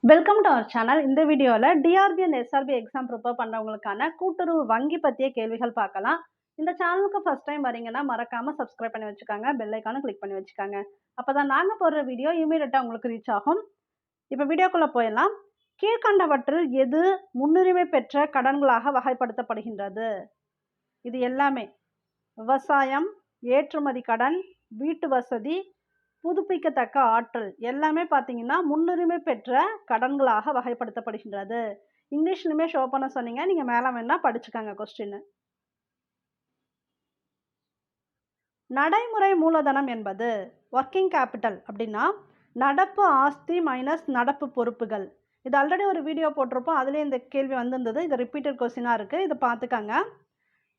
Welcome to our channel. இந்த வீடியோல DRB and SRB exam prepare பண்றவங்களுக்கான கூட்டுறவு வங்கி பத்திய கேள்விகள் பார்க்கலாம். இந்த சேனலுக்கு ஃபர்ஸ்ட் டைம் வரீங்கன்னா மறக்காம சப்ஸ்கிரைப் பண்ணி வச்சுக்கோங்க. பெல் ஐகானை கிளிக் பண்ணி வச்சுக்கோங்க. அப்பதான் நாங்க போடுற வீடியோ இமீடியட்டா உங்களுக்கு ரீச் ஆகும். இப்ப வீடியோக்குள்ள போயிடலாம். கீழ்கண்டவற்றில் எது முன்னுரிமை பெற்ற கடன்களாக வகைப்படுத்தப்படுகின்றது? இது எல்லாமே விவசாயம், ஏற்றுமதி கடன், வீட்டு வசதி, புதுப்பிக்கத்தக்க ஆற்றல் எல்லாமே பார்த்தீங்கன்னா முன்னுரிமை பெற்ற கடன்களாக வகைப்படுத்தப்படுகின்றது. இங்கிலீஷ்லயுமே ஷோ பண்ண சொன்னீங்க. நீங்க மேல வேணா படிச்சுக்கோங்க கொஸ்டின். நடைமுறை மூலதனம் என்பது ஒர்க்கிங் கேபிட்டல் அப்படின்னா நடப்பு ஆஸ்தி மைனஸ் நடப்பு பொறுப்புகள். இது ஆல்ரெடி ஒரு வீடியோ போட்டிருப்போம். அதுலேயே இந்த கேள்வி வந்திருந்தது. இது ரிப்பீட்டட் கொஸ்டினாக இருக்குது. இதை பார்த்துக்கங்க.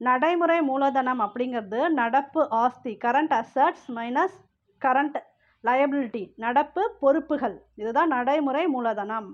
நடைமுறை மூலதனம் அப்படிங்கிறது நடப்பு ஆஸ்தி current assets minus current liability நடப்பு பொறுப்புகள். இதுதான் நடைமுறை மூலதனம்.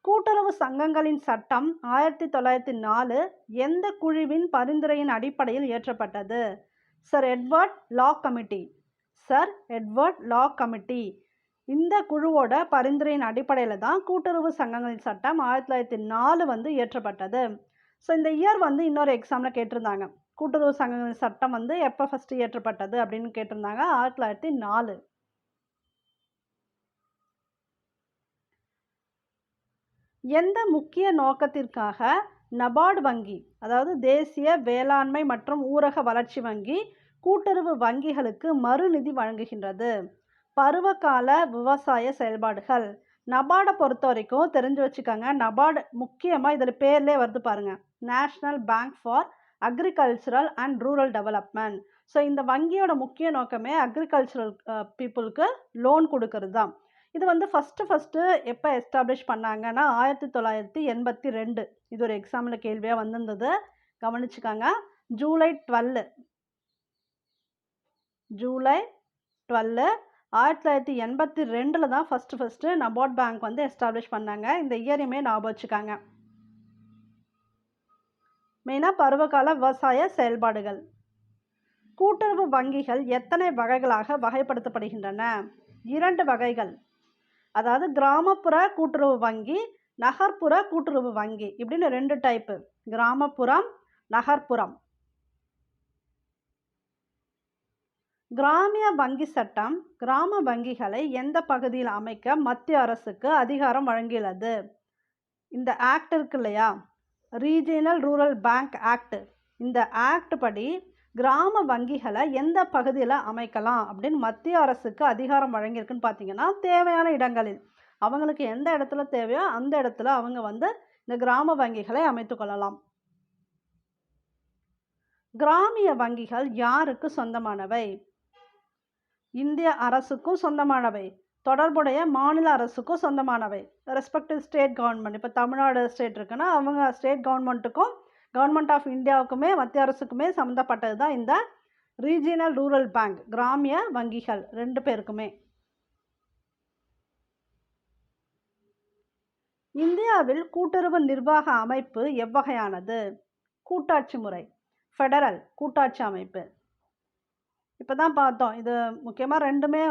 கூட்டுறவு சங்கங்களின் சட்டம் 1904 எந்த குழுவின் பரிந்துரையின் அடிப்படையில் இயற்றப்பட்டது? சர் எட்வர்ட் லா கமிட்டி. சர் எட்வர்ட் லா கமிட்டி இந்த குழுவோட பரிந்துரையின் அடிப்படையில் தான் கூட்டுறவு சங்கங்களின் சட்டம் 1904 இயற்றப்பட்டது. ஸோ இந்த இயர் இன்னொரு எக்ஸாமில் கேட்டிருந்தாங்க. கூட்டுறவு சங்கங்களின் சட்டம் எப்போ ஃபர்ஸ்ட் இயற்றப்பட்டது அப்படின்னு கேட்டிருந்தாங்க. 1904. எந்த முக்கிய நோக்கத்திற்காக நபார்டு வங்கி, அதாவது தேசிய வேளாண்மை மற்றும் ஊரக வளர்ச்சி வங்கி, கூட்டுறவு வங்கிகளுக்கு மறுநிதி வழங்குகின்றது? பருவகால விவசாய செயல்பாடுகள். நபார்டை பொறுத்த வரைக்கும் தெரிஞ்சு வச்சுக்கோங்க. நபார்டு முக்கியமாக இதில் பேர்லேயே வருது பாருங்க, national bank for agricultural and rural development. So இந்த வங்கியோட முக்கிய நோக்கமே அக்ரிகல்ச்சரல் பீப்புளுக்கு லோன் கொடுக்கறது தான். இது ஃபஸ்ட்டு எப்போ எஸ்டாப்ளிஷ் பண்ணாங்கன்னா 1982. இது ஒரு எக்ஸாமில் கேள்வியாக வந்திருந்தது. கவனிச்சுக்காங்க. ஜூலை 12 1982 தான் ஃபஸ்ட்டு நபார்ட் பேங்க் எஸ்டாப்ளிஷ் பண்ணாங்க. இந்த இயரையுமே ஞாபகம் வச்சுக்காங்க. மெயினாக பருவகால விவசாய செயல்பாடுகள். கூட்டுறவு வங்கிகள் எத்தனை வகைகளாக வகைப்படுத்தப்படுகின்றன? 2 வகைகள். அதாவது கிராமப்புற கூட்டுறவு வங்கி, நகர்ப்புற கூட்டுறவு வங்கி இப்படின்னு 2 டைப்பு. கிராமப்புறம், நகர்ப்புறம். கிராமிய வங்கி சட்டம் கிராம வங்கிகளை எந்த பகுதியில் அமைக்க மத்திய அரசுக்கு அதிகாரம் வழங்கியுள்ளது? இந்த ஆக்ட் இருக்கு இல்லையா, ரீஜியனல் ரூரல் பேங்க் ஆக்ட். இந்த ஆக்ட் படி கிராம வங்கிகளை எந்த பகுதியில் அமைக்கலாம் அப்படின்னு மத்திய அரசுக்கு அதிகாரம் வழங்கியிருக்குன்னு பார்த்தீங்கன்னா, தேவையான இடங்களில் அவங்களுக்கு எந்த இடத்துல தேவையோ அந்த இடத்துல அவங்க இந்த கிராம வங்கிகளை அமைத்து கொள்ளலாம். கிராமிய வங்கிகள் யாருக்கு சொந்தமானவை? இந்திய அரசுக்கும் சொந்தமானவை, தொடர்புடைய மாநில அரசுக்கும் சொந்தமானவை, ரெஸ்பெக்டிவ் ஸ்டேட் கவர்மெண்ட். இப்போ தமிழ்நாடு ஸ்டேட் இருக்குன்னா அவங்க ஸ்டேட் கவர்மெண்ட்டுக்கும் கவர்மெண்ட் ஆஃப் இந்தியாவுக்குமே மத்திய அரசுக்குமே சம்மந்தப்பட்டது தான் இந்த ரீஜியனல் ரூரல் பேங்க், கிராமிய வங்கிகள் 2 பேருக்குமே. இந்தியாவில் கூட்டுறவு நிர்வாக அமைப்பு எவ்வகையானது? கூட்டாட்சி முறை, ஃபெடரல் கூட்டாட்சி அமைப்பு. இப்போ தான் பார்த்தோம். இது முக்கியமாக 2மே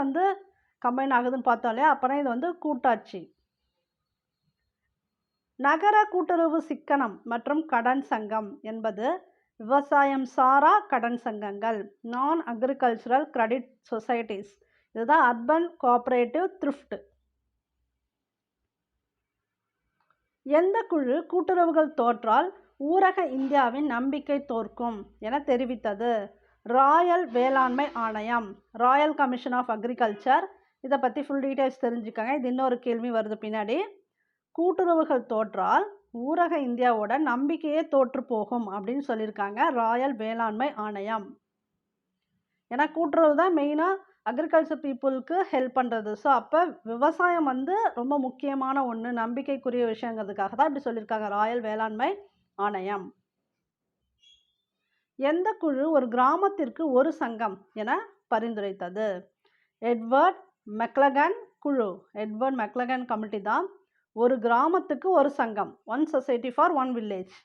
கம்பைன் ஆகுதுன்னு பார்த்தோம் இல்லையா, அப்போனா இது கூட்டாட்சி. நகர கூட்டுறவு சிக்கனம் மற்றும் கடன் சங்கம் என்பது விவசாயம் சாரா கடன் சங்கங்கள், நான் அக்ரிகல்ச்சரல் கிரெடிட் சொசைட்டிஸ். இதுதான் அர்பன் கோஆபரேட்டிவ் த்ரிஃப்ட். எந்த குழு கூட்டுறவுகள் தோற்றால் ஊரக இந்தியாவின் நம்பிக்கை தோற்கும் என தெரிவித்தது? ராயல் வேளாண்மை ஆணையம், ராயல் கமிஷன் ஆஃப் அக்ரிகல்ச்சர். இதை பற்றி ஃபுல் டீட்டெயில்ஸ் தெரிஞ்சுக்கோங்க. இது இன்னொரு கேள்வி வருது பின்னாடி. கூட்டுறவுகள் தோற்றால் ஊரக இந்தியாவோட நம்பிக்கையே தோற்று போகும் அப்படின்னு சொல்லியிருக்காங்க ராயல் வேளாண்மை ஆணையம். ஏன்னா கூட்டுறவு தான் மெயினாக அக்ரிகல்ச்சர் பீப்புளுக்கு ஹெல்ப் பண்ணுறது. ஸோ அப்போ விவசாயம் ரொம்ப முக்கியமான ஒன்று, நம்பிக்கைக்குரிய விஷயங்கிறதுக்காக தான் இப்படி சொல்லியிருக்காங்க ராயல் வேளாண்மை ஆணையம். எந்த குழு ஒரு கிராமத்திற்கு ஒரு சங்கம் என பரிந்துரைத்தது? எட்வர்ட் மெக்லகன் குழு, எட்வர்ட் மெக்லகன் கமிட்டி தான் ஒரு கிராமத்துக்கு ஒரு சங்கம், one society for one village.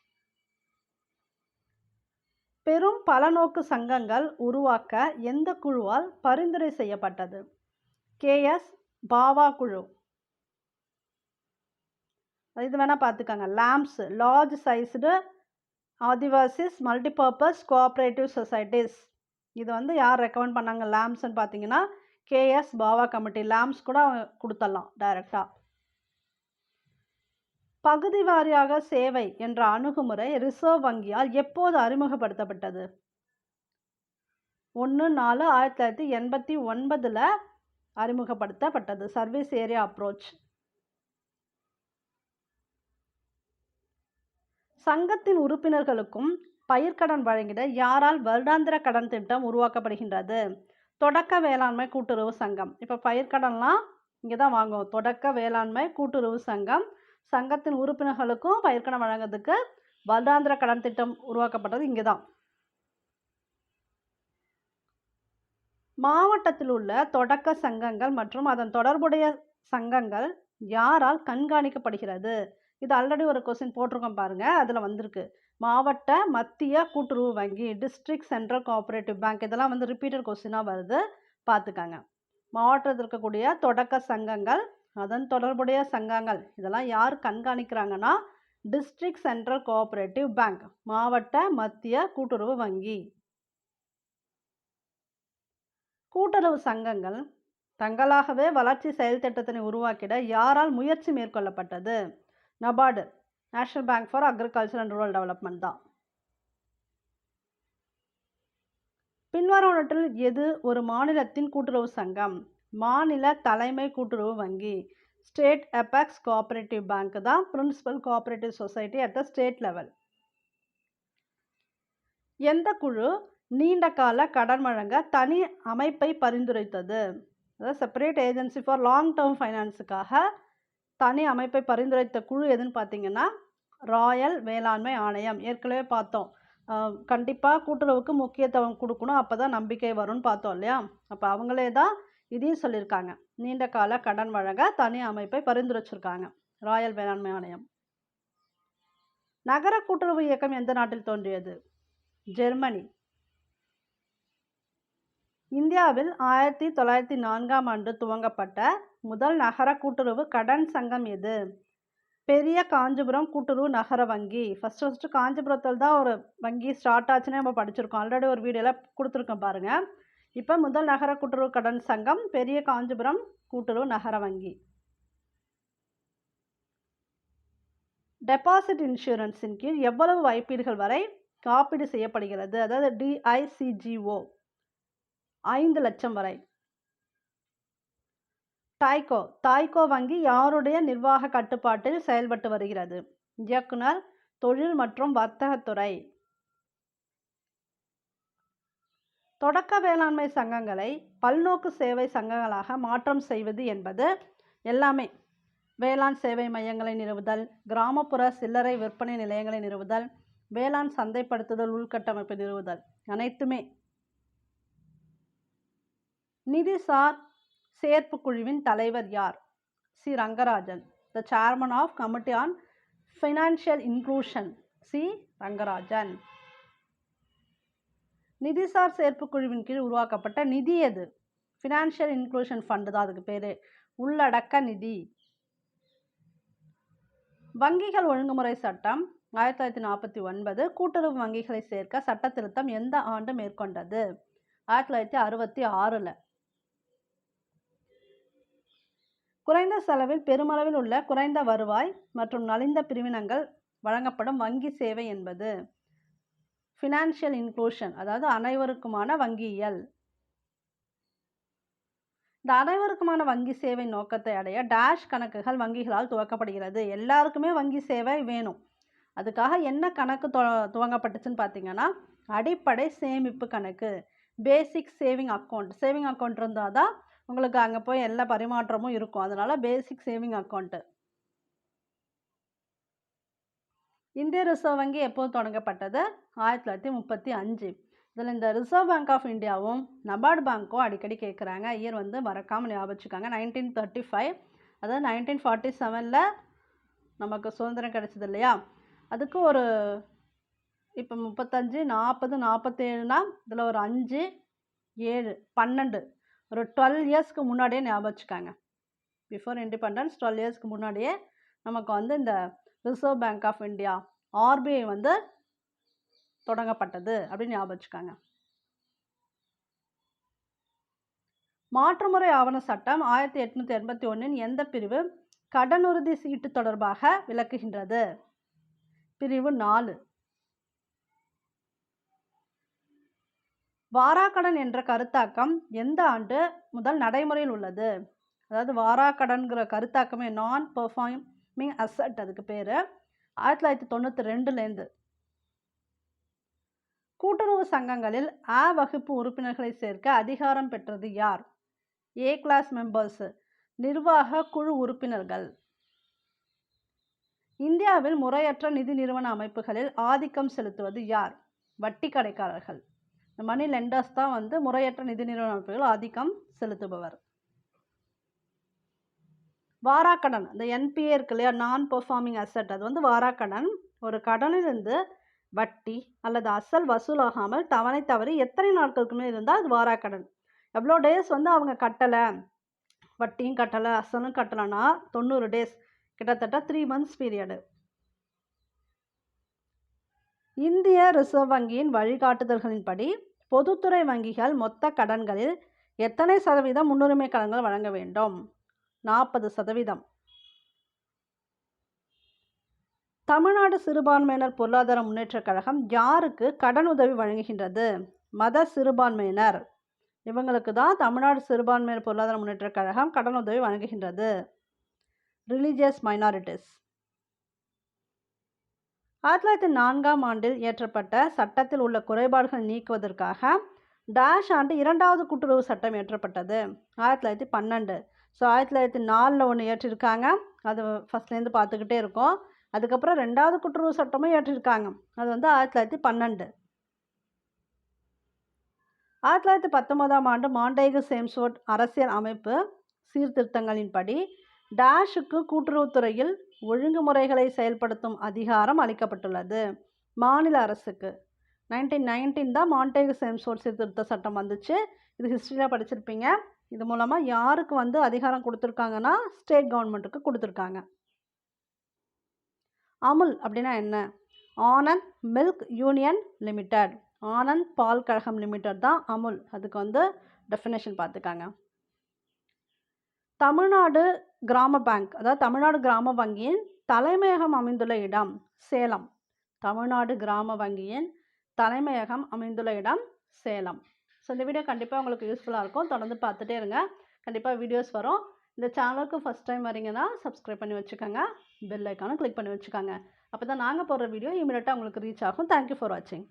பெரும் பலநோக்கு சங்கங்கள் உருவாக்க எந்த குழுவால் பரிந்துரை செய்யப்பட்டது? கேஎஸ் பாவா குழு. இது வேணால் பார்த்துக்கோங்க. LAMPS large sized Adivasis multipurpose cooperative societies. இது வந்து யார் ரெக்கமெண்ட் பண்ணாங்க லாம்ப்ஸ்ன்னு பார்த்தீங்கன்னா கேஎஸ் பாவா கமிட்டி. லாம்ப்ஸ் கூட கொடுத்துடலாம் டைரெக்டாக. பகுதி வாரியாக சேவை என்ற அணுகுமுறை ரிசர்வ் வங்கியால் எப்போது அறிமுகப்படுத்தப்பட்டது? 1/4/1989 அறிமுகப்படுத்தப்பட்டது. Service area approach. சங்கத்தின் உறுப்பினர்களுக்கும் பயிர்க்கடன் வழங்கிட யாரால் வருடாந்திர கடன் திட்டம் உருவாக்கப்படுகின்றது? தொடக்க வேளாண்மை கூட்டுறவு சங்கம். இப்போ பயிர்க்கடன்லாம் இங்கே தான் வாங்குவோம். தொடக்க வேளாண்மை கூட்டுறவு சங்கம் சங்கத்தின் உறுப்பினர்களுக்கும் பயிர்க்கடன் வழங்குறதுக்கு வருடாந்திர கடன் திட்டம் உருவாக்கப்பட்டது இங்கே தான். மாவட்டத்தில் உள்ள தொடக்க சங்கங்கள் மற்றும் அதன் தொடர்புடைய சங்கங்கள் யாரால் கண்காணிக்கப்படுகிறது? இது ஆல்ரெடி ஒரு கொஸ்டின் போட்டிருக்கோம் பாருங்க, அதில் வந்திருக்கு. மாவட்ட மத்திய கூட்டுறவு வங்கி, டிஸ்ட்ரிக்ட் சென்ட்ரல் கோஆப்ரேட்டிவ் பேங்க், இதெல்லாம் வந்து ரிப்பீட்டட் கொஸ்டினாக வருது, பார்த்துக்காங்க. மாவட்டத்தில் இருக்கக்கூடிய தொடக்க சங்கங்கள் அதன் தொடர்புடைய சங்கங்கள் இதெல்லாம் யார் கண்காணிக்கிறாங்கன்னா டிஸ்ட்ரிக்ட் சென்ட்ரல் கோஆப்ரேட்டிவ் பேங்க், மாவட்ட மத்திய கூட்டுறவு வங்கி. கூட்டுறவு சங்கங்கள் தங்களாகவே வளர்ச்சி செயல் திட்டத்தினை உருவாக்கிட யாரால் முயற்சி மேற்கொள்ளப்பட்டது? NABARD, national bank for agriculture and rural development தான். பின்வருவனற்றில் எது ஒரு மாநிலத்தின் கூட்டுறவு சங்கம்? மாநில தலைமை கூட்டுறவு வங்கி, ஸ்டேட் எபெக்ஸ் கோஆபரேட்டிவ் பேங்க் தான் principal cooperative society at the state level. எந்த குழு நீண்ட கால கடன் வழங்க தனி அமைப்பை பரிந்துரைத்தது? அதாவது separate agency for long term ஃபைனான்ஸுக்காக தனி அமைப்பை பரிந்துரைத்த குழு எதுன்னு பார்த்தீங்கன்னா ராயல் வேளாண்மை ஆணையம். ஏற்கனவே பார்த்தோம், கண்டிப்பாக கூட்டுறவுக்கு முக்கியத்துவம் கொடுக்கணும், அப்போ தான் நம்பிக்கை வரும்னு பார்த்தோம் இல்லையா? அப்போ அவங்களே தான் இதையும் சொல்லியிருக்காங்க, நீண்ட கால கடன் வழங்க தனி அமைப்பை பரிந்துரைச்சிருக்காங்க ராயல் வேளாண்மை ஆணையம். நகர கூட்டுறவு இயக்கம் எந்த நாட்டில் தோன்றியது? ஜெர்மனி. இந்தியாவில் 1904ஆம் ஆண்டு துவங்கப்பட்ட முதல் நகர கூட்டுறவு கடன் சங்கம் எது? பெரிய காஞ்சிபுரம் கூட்டுறவு நகர வங்கி. ஃபஸ்ட்டு காஞ்சிபுரத்தில் தான் ஒரு வங்கி ஸ்டார்ட் ஆச்சுன்னு நம்ம படிச்சிருக்கோம், ஆல்ரெடி ஒரு வீடியோவில் கொடுத்துருக்கோம் பாருங்கள். இப்போ முதல் நகர கூட்டுறவு கடன் சங்கம் பெரிய காஞ்சிபுரம் கூட்டுறவு நகர வங்கி. டெபாசிட் இன்சூரன்ஸின் கீழ் எவ்வளவு வைப்பீடுகள் வரை காப்பீடு செய்யப்படுகிறது? அதாவது DICGO 5 லட்சம் வரை. தாய்கோ வங்கி யாருடைய நிர்வாக கட்டுப்பாட்டில் செயல்பட்டு வருகிறது? இயக்குனர், தொழில் மற்றும் வர்த்தகத்துறை. தொடக்க வேளாண்மை சங்கங்களை பல்நோக்கு சேவை சங்கங்களாக மாற்றம் செய்வது என்பது எல்லாமே வேளாண் சேவை மையங்களை நிறுவுதல், கிராமப்புற சில்லறை விற்பனை நிலையங்களை நிறுவுதல், வேளாண் சந்தைப்படுத்துதல் உள்கட்டமைப்பு நிறுவுதல், அனைத்துமே. நிதிசார் சேர்ப்பு குழுவின் தலைவர் யார்? C Rangarajan. The chairman of committee on financial inclusion, C Rangarajan. நிதிசார் சேர்ப்பு குழுவின் கீழ் உருவாக்கப்பட்ட நிதி எது? ஃபினான்ஷியல் இன்க்ளூஷன் ஃபண்டு தான் அதுக்கு பேர், உள்ளடக்க நிதி. வங்கிகள் ஒழுங்குமுறை சட்டம் 1949 கூட்டுறவு வங்கிகளை சேர்க்க சட்ட திருத்தம் எந்த ஆண்டு மேற்கொண்டது? 1966. குறைந்த செலவில் பெருமளவில் உள்ள குறைந்த வருவாய் மற்றும் நலிந்த பிரிவினங்கள் வழங்கப்படும் வங்கி சேவை என்பது ஃபினான்ஷியல் இன்க்ளூஷன், அதாவது அனைவருக்குமான வங்கியியல். இந்த அனைவருக்குமான வங்கி சேவை நோக்கத்தை அடைய டேஷ் கணக்குகள் வங்கிகளால் துவக்கப்படுகிறது. எல்லாருக்குமே வங்கி சேவை வேணும், அதுக்காக என்ன கணக்கு துவங்கப்பட்டுச்சுன்னு பார்த்தீங்கன்னா அடிப்படை சேமிப்பு கணக்கு, பேசிக் சேவிங் அக்கௌண்ட். சேவிங் அக்கௌண்ட் இருந்தால் தான் உங்களுக்கு அங்கே போய் எல்லா பரிமாற்றமும் இருக்கும், அதனால் பேசிக் சேவிங் அக்கௌண்ட்டு. இந்திய ரிசர்வ் வங்கி எப்போது தொடங்கப்பட்டது? 1935. இதில் இந்த ரிசர்வ் பேங்க் ஆஃப் இந்தியாவும் நபார்டு பேங்க்கும் அடிக்கடி கேட்குறாங்க, இயர் வந்து மறக்காமல் ஞாபகம் வச்சுக்காங்க. 1935, அதாவது 1947 நமக்கு சுதந்திரம் கிடைச்சது இல்லையா, அதுக்கு ஒரு இப்போ 35, 40, 47னா இதில் ஒரு 5, 7, 12, ஒரு 12 இயர்ஸ்க்கு முன்னாடியே ஞாபகம் வச்சுக்காங்க. பிஃபோர் இண்டிபெண்டன்ஸ் 12 இயர்ஸ்க்கு முன்னாடியே நமக்கு வந்து இந்த Reserve Bank of India RBI வந்து தொடங்கப்பட்டது அப்படின்னு ஞாபகம் வச்சுக்காங்க. மாற்றுமுறை ஆவண சட்டம் 1881 எந்த பிரிவு கடனுறுதி சீட்டு தொடர்பாக விளக்குகின்றது? பிரிவு 4. வாராக்கடன் என்ற கருத்தாக்கம் எந்த ஆண்டு முதல் நடைமுறையில் உள்ளது? அதாவது வாராக்கடன்கிற கருத்தாக்கமே நான் பெர்ஃபார்மிங் அசட், அதுக்கு பேர் 1992லேருந்து. கூட்டுறவு சங்கங்களில் A வகுப்பு உறுப்பினர்களை சேர்க்க அதிகாரம் பெற்றது யார்? A கிளாஸ் மெம்பர்ஸ், நிர்வாக குழு உறுப்பினர்கள். இந்தியாவில் முறையற்ற நிதி நிறுவன அமைப்புகளில் ஆதிக்கம் செலுத்துவது யார்? வட்டி கடைக்காரர்கள். இந்த மணி லெண்டர்ஸ் தான் வந்து முறையற்ற நிதி நிறுவன அமைப்புகள் ஆதிக்கம் செலுத்துபவர். வாராக்கடன், இந்த என்பிஏ இருக்கு இல்லையா, நான் பெர்ஃபார்மிங் அசட், அது வந்து வாராக்கடன். ஒரு கடனிலிருந்து வட்டி அல்லது அசல் வசூலாகாமல் தவணை தவறி எத்தனை நாட்களுக்கு மேல் இருந்தால் அது வாராக்கடன். எவ்வளோ டேஸ் வந்து அவங்க கட்டலை, வட்டியும் கட்டலை அசலும் கட்டலைன்னா 90 டேஸ், கிட்டத்தட்ட 3 மந்த்ஸ் பீரியடு. இந்திய ரிசர்வ் வங்கியின் வழிகாட்டுதல்களின்படி பொதுத்துறை வங்கிகள் மொத்த கடன்களில் எத்தனை சதவீதம் முன்னுரிமை கடன்கள் வழங்க வேண்டும்? 40%. தமிழ்நாடு சிறுபான்மையினர் பொருளாதார முன்னேற்றக் கழகம் யாருக்கு கடன் உதவி வழங்குகின்றது? மத சிறுபான்மையினர், இவங்களுக்கு தான் தமிழ்நாடு சிறுபான்மையினர் பொருளாதார முன்னேற்றக் கழகம் கடன் உதவி வழங்குகின்றது. Religious minorities. 1904 இயற்றப்பட்ட சட்டத்தில் உள்ள குறைபாடுகள் நீக்குவதற்காக டேஷ் ஆண்டு 2வது கூட்டுறவு சட்டம் இயற்றப்பட்டது? 1912. ஸோ 1904 ஒன்று இயற்றிருக்காங்க, அது ஃபஸ்ட்லேருந்து பார்த்துக்கிட்டே இருக்கோம். அதுக்கப்புறம் 2வது கூட்டுறவு சட்டமும் இயற்றிருக்காங்க, அது வந்து 1912. 1919 மாண்டேகு சேம்ஸ்வொர்த் அரசியல் அமைப்பு சீர்திருத்தங்களின்படி டேஷுக்கு கூட்டுறவுத்துறையில் ஒழுங்குமுறைகளை செயல்படுத்தும் அதிகாரம் அளிக்கப்பட்டுள்ளது? மாநில அரசுக்கு. 1919 தான் மாண்டேகு சேம்ஸ்வொர்த் சீர்திருத்த சட்டம் வந்துச்சு. இது ஹிஸ்ட்ரியில் படிச்சிருப்பீங்க. இது மூலமாக யாருக்கு வந்து அதிகாரம் கொடுத்துருக்காங்கன்னா ஸ்டேட் கவர்மெண்ட்டுக்கு கொடுத்துருக்காங்க. அமுல் அப்படின்னா என்ன? Anand milk union limited, Anand பால் கழகம் லிமிடெட் தான் அமுல். அதுக்கு வந்து டெஃபினேஷன் பார்த்துக்காங்க. தமிழ்நாடு கிராம பேங்க், அதாவது தமிழ்நாடு கிராம வங்கியின் தலைமையகம் அமைந்துள்ள இடம் சேலம். தமிழ்நாடு கிராம வங்கியின் தலைமையகம் அமைந்துள்ள இடம் சேலம். ஸோ இந்த வீடியோ கண்டிப்பாக உங்களுக்கு யூஸ்ஃபுல்லாக இருக்கும். தொடர்ந்து பார்த்துட்டே இருங்க, கண்டிப்பாக வீடியோஸ் வரும். இந்த சேனலுக்கு ஃபஸ்ட் டைம் வரீங்கன்னா சப்ஸ்கிரைப் பண்ணி வச்சுக்கோங்க, பெல் ஐக்கானும் கிளிக் பண்ணி வச்சுக்கோங்க. அப்போ தான் நாங்கள் போடுற வீடியோ இமீடியட்டாக உங்களுக்கு ரீச் ஆகும். தேங்க்யூ ஃபார் வாட்சிங்.